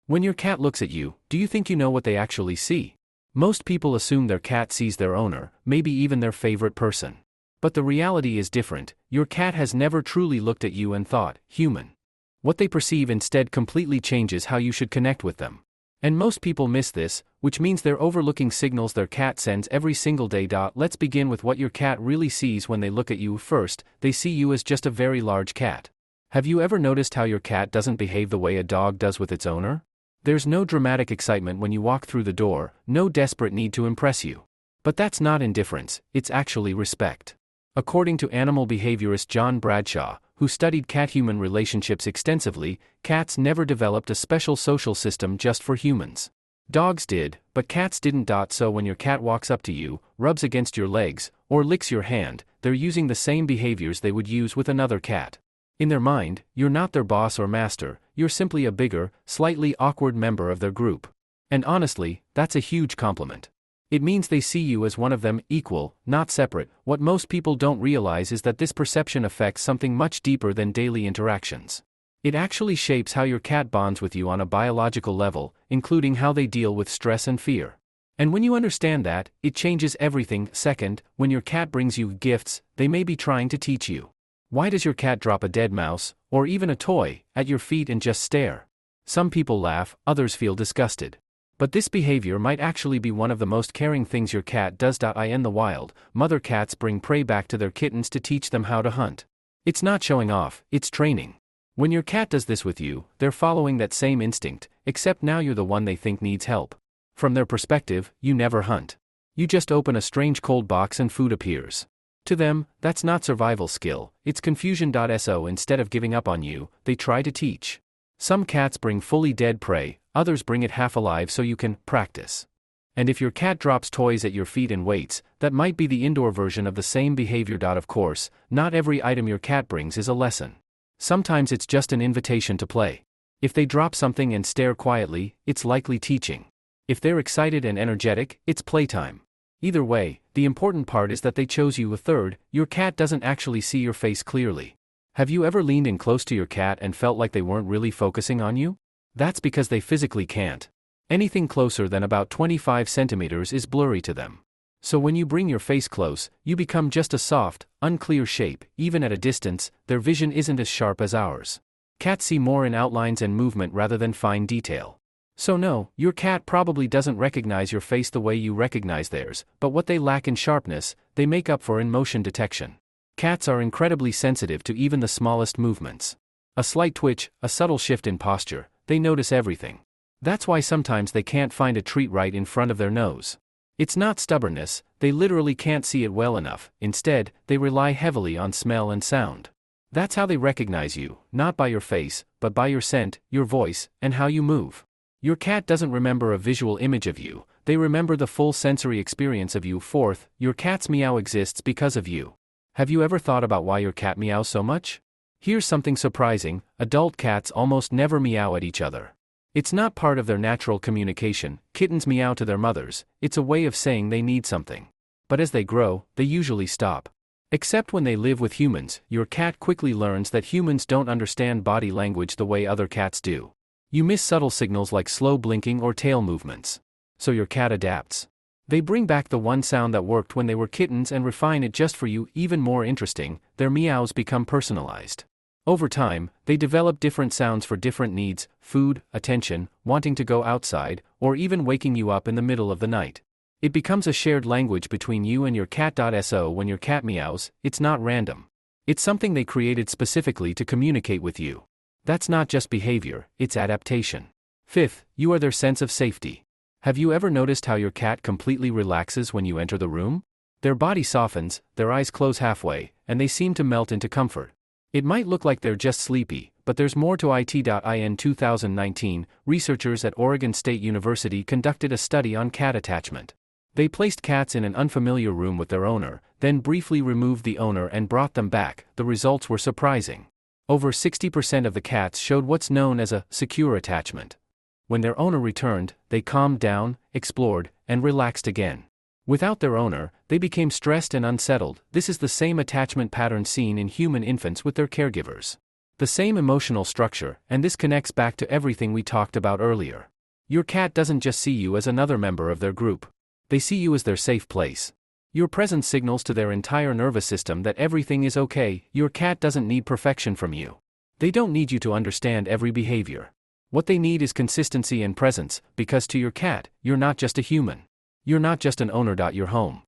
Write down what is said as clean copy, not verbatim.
When your cat looks at you, do you think you know what they actually see? Most people assume their cat sees their owner, maybe even their favorite person. But the reality is different. Your cat has never truly looked at you and thought, human. What they perceive instead completely changes how you should connect with them. And most people miss this, which means they're overlooking signals their cat sends every single day. Let's begin with what your cat really sees when they look at you. First, they see you as just a very large cat. Have you ever noticed how your cat doesn't behave the way a dog does with its owner? There's no dramatic excitement when you walk through the door, no desperate need to impress you. But that's not indifference, it's actually respect. According to animal behaviorist John Bradshaw, who studied cat-human relationships extensively, cats never developed a special social system just for humans. Dogs did, but cats didn't. So when your cat walks up to you, rubs against your legs, or licks your hand, they're using the same behaviors they would use with another cat. In their mind, you're not their boss or master, you're simply a bigger, slightly awkward member of their group. And honestly, that's a huge compliment. It means they see you as one of them, equal, not separate. What most people don't realize is that this perception affects something much deeper than daily interactions. It actually shapes how your cat bonds with you on a biological level, including how they deal with stress and fear. And when you understand that, it changes everything. Second, when your cat brings you gifts, they may be trying to teach you. Why does your cat drop a dead mouse, or even a toy, at your feet and just stare? Some people laugh, others feel disgusted. But this behavior might actually be one of the most caring things your cat does. In the wild, mother cats bring prey back to their kittens to teach them how to hunt. It's not showing off, it's training. When your cat does this with you, they're following that same instinct, except now you're the one they think needs help. From their perspective, you never hunt. You just open a strange cold box and food appears. To them, that's not survival skill, it's confusion. So instead of giving up on you, they try to teach. Some cats bring fully dead prey, others bring it half alive so you can practice. And if your cat drops toys at your feet and waits, that might be the indoor version of the same behavior. Of course, not every item your cat brings is a lesson. Sometimes it's just an invitation to play. If they drop something and stare quietly, it's likely teaching. If they're excited and energetic, it's playtime. Either way, the important part is that they chose you. Third, your cat doesn't actually see your face clearly. Have you ever leaned in close to your cat and felt like they weren't really focusing on you? That's because they physically can't. Anything closer than about 25 centimeters is blurry to them. So when you bring your face close, you become just a soft, unclear shape. Even at a distance, their vision isn't as sharp as ours. Cats see more in outlines and movement rather than fine detail. So no, your cat probably doesn't recognize your face the way you recognize theirs, but what they lack in sharpness, they make up for in motion detection. Cats are incredibly sensitive to even the smallest movements. A slight twitch, a subtle shift in posture, they notice everything. That's why sometimes they can't find a treat right in front of their nose. It's not stubbornness, they literally can't see it well enough. Instead, they rely heavily on smell and sound. That's how they recognize you, not by your face, but by your scent, your voice, and how you move. Your cat doesn't remember a visual image of you, they remember the full sensory experience of you. Fourth, your cat's meow exists because of you. Have you ever thought about why your cat meows so much? Here's something surprising, adult cats almost never meow at each other. It's not part of their natural communication. Kittens meow to their mothers, it's a way of saying they need something. But as they grow, they usually stop. Except when they live with humans, your cat quickly learns that humans don't understand body language the way other cats do. You miss subtle signals like slow blinking or tail movements. So your cat adapts. They bring back the one sound that worked when they were kittens and refine it just for you. Even more interesting, their meows become personalized. Over time, they develop different sounds for different needs: food, attention, wanting to go outside, or even waking you up in the middle of the night. It becomes a shared language between you and your cat. So when your cat meows, it's not random. It's something they created specifically to communicate with you. That's not just behavior, it's adaptation. Fifth, you are their sense of safety. Have you ever noticed how your cat completely relaxes when you enter the room? Their body softens, their eyes close halfway, and they seem to melt into comfort. It might look like they're just sleepy, but there's more to it. In 2019, researchers at Oregon State University conducted a study on cat attachment. They placed cats in an unfamiliar room with their owner, then briefly removed the owner and brought them back. The results were surprising. Over 60% of the cats showed what's known as a secure attachment. When their owner returned, they calmed down, explored, and relaxed again. Without their owner, they became stressed and unsettled. This is the same attachment pattern seen in human infants with their caregivers. The same emotional structure, and this connects back to everything we talked about earlier. Your cat doesn't just see you as another member of their group. They see you as their safe place. Your presence signals to their entire nervous system that everything is okay. Your cat doesn't need perfection from you. They don't need you to understand every behavior. What they need is consistency and presence, because to your cat, you're not just a human. You're not just an owner. Your home.